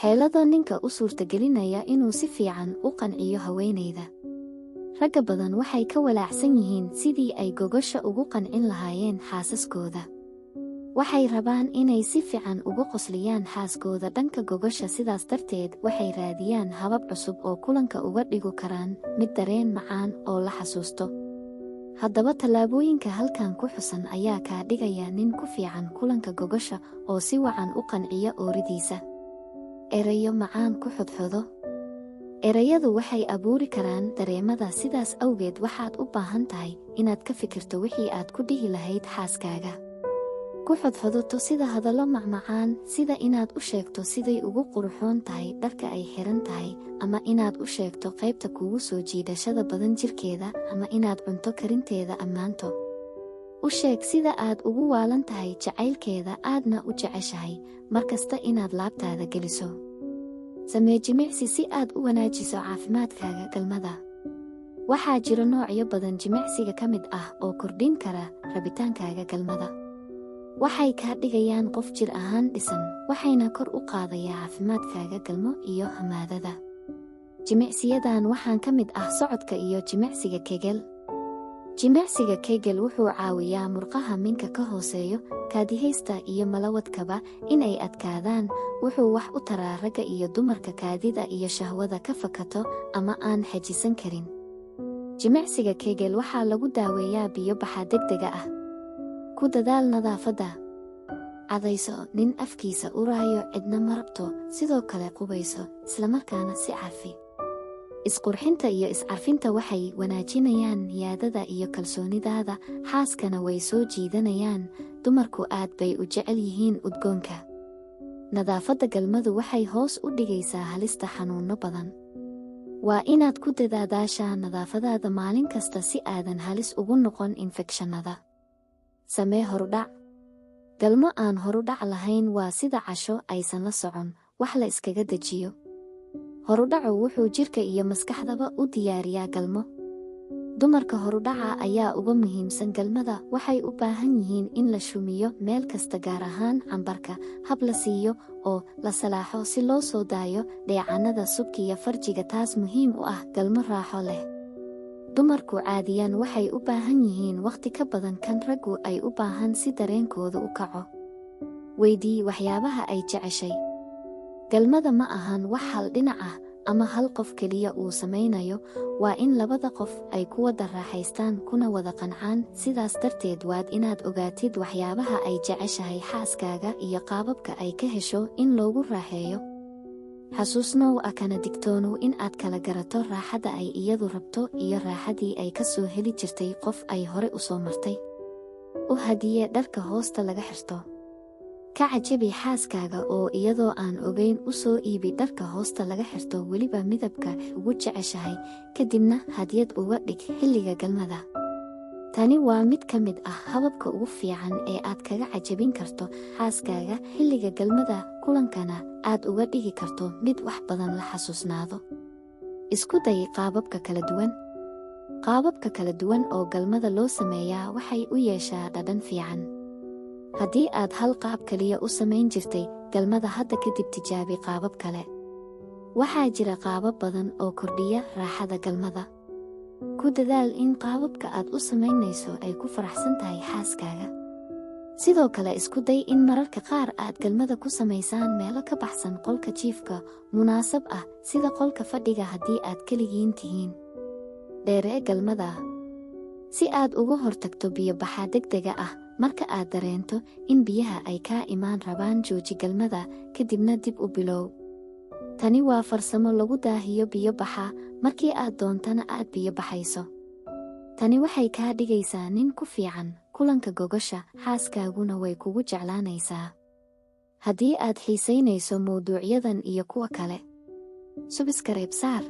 xeelado ninka u suurtagelinaya inuu si fiican u qanciyo haweeneyda. Ragga badan waxay ka walaacsan yihiin sidii ay gogosha ugu qancin lahaayeen xaasaskooda. Waxay rabaan inay si fiican ugu qosliyaan xaaskooda dhanka gogosha, sidaas darteed waxay raadiyaan habab cusub oo kulanka uga dhigo karaan mid dareen macaan oo la xasuusto. Haddaba tallaabooyinka halkan ku xusan ayaa kaa dhigaya nin ku fiican kulanka gogosha oo si wacan u qanciya ooridiisa. Erayo macaan ku xodxodo. Erayadu waxay abuuri karaan dareemada, sidaas awgeed waxaad u baahan tahay inaad ka fikirto wixii aad ku dhihi lahayd xaaskaaga. Ku xodxodoto sida hadallo macmacaan, sida inaad u sheegto siday ugu qurxoon tahay dharka ay xiran tahay, ama inaad u sheegto qaybta kugu soo jiidashada badan jirkeeda, ama inaad cunto karinteeda ammaanto. U sheeg sida aad ugu waalan tahay jacaylkeeda, aadna u jeceshahay markasta inaad laabtaada geliso. Samee jimicsi si aad u wanaajiso caafimaadkaaga galmada. Waxaa jira noocyo badan jimicsiga ka mid ah oo kordhin kara rabitaankaaga galmada. Waxay kaa dhigayaan qof jir ahaan dhisan, waxayna kor u qaadayaa caafimaadkaaga galmo iyo hamaadada. Jimicsiyadan waxaan ka mid ah socodka iyo jimicsiga Kegel. Jimicsiga Kegel wuxuu caawiyaa murqaha minka ka hooseeyo, kaadihaysta iyo malawadkaba inay adkaadaan. Wuxuu wax u taraa ragga iyo dumarka kaadida iyo shahwada ka fakato ama aan xajisan karin. Jimicsiga Kegel waxaa lagu daaweeyaa biyo baxa degdega ah. Ku dadaal nadaafadda. Cadayso nin afkiisa uraayo cidna ma rabto, sidoo kale qubayso, islamarkaana si carfi. Isqurxinta iyo iscarfinta waxay wanaajinayaan niyaadada iyo kalsoonidaada, xaaskana way soo jiidanayaan. Dumarku aad bay u jecel yihiin udgoonka. Nadaafadda galmadu waxay hoos u dhigaysaa halista xanuunno badan. Waa inaad ku dadaadaashaa nadaafadaada maalin kasta si aadan halis ugu noqon infekshannada. Samee horudhac. Galmo aan horudhac lahayn waa sida casho aysan la socon, wax la iskaga dejiyo. Horudhacu wuxuu jirka iyo maskaxdaba u diyaariyaa galmo. Dumarka horudhaca ayaa uga muhiimsan galmada. Waxay u baahan yihiin in la shumiyo meel kasta, gaar ahaan cambarka, hab la siiyo oo la salaaxo si loo soo daayo dheecaanada subkiya farjiga, taas muhiim u ah galmo raaxo leh. Dumarku caadiyan waxay u baahan yihiin waqti ka badan kan raggu ay u baahan si dareenkooda u kaco. Weydii waxyaabaha ay jeceshay. Galmada ma ahan wax hal dhinac ah ama hal qof keliya uu samaynayo, waa in labada qof ay ku wada raaxaystaan kuna wada qancaan. Sidaas darteed waad inaad ogaatid waxyaabaha ay jeceshahay xaaskaaga iyo qaababka ay ka hesho in loogu raaxeeyo. Xasuusnow kana digtoonow in aad kala garato raaxada ay iyadu rabto iyo raaxadii ay ka soo heli jirtay qof ay hore u soo martay. U hadiye dharka hoosta laga xirto. Ka cajabi xaaskaaga oo iyadoo aan ogeyn u soo iibi dharka hoosta laga xirto, weliba midabka ugu jeceshahay, kadibna hadiyad uga dhig xilliga galmada. Tani waa mid ka mid ah hababka ugu fiican ee aad kaga cajabin karto xaaskaaga xilliga galmada, kulankana aad uga dhigi karto mid wax badan la xasuusnaado. Isku day qaababka kala duwan. Qaababka kala duwan oo galmada loo sameeyaa waxay u yeeshaa dhadhan fiican. Haddii aad hal qaab kaliya u samayn jirtay galmada, hadda kadib tijaabi qaabab kale. Waxaa jira qaabab badan oo kordhiya raaxada galmada. Ku dadaal in qaababka aad u samaynayso ay ku faraxsan tahay xaaskaaga. Sidoo kale isku day in mararka qaar aad galmada ku samaysaan meelo ka baxsan qolka jiifka, munaasab ah sida qolka fadhiga haddii aad keligiin tihiin. Dheeree galmada. Si aad uga hortagto biyo baxa degdega ah, marka aad dareento in biyaha ay kaa imaan rabaan, jooji galmada, kadibna dib u bilow. Tani waa farsamo lagu daahiyo biyo baxa, markii aad doontana aad biyo baxayso. Tani waxay kaa dhigaysaa nin ku fiican kulanka gogosha, xaaskaaguna way kugu jeclaanaysaa. Haddii aad xiisaynayso mawduucyadan iyo kuwa kale, subscribe saar.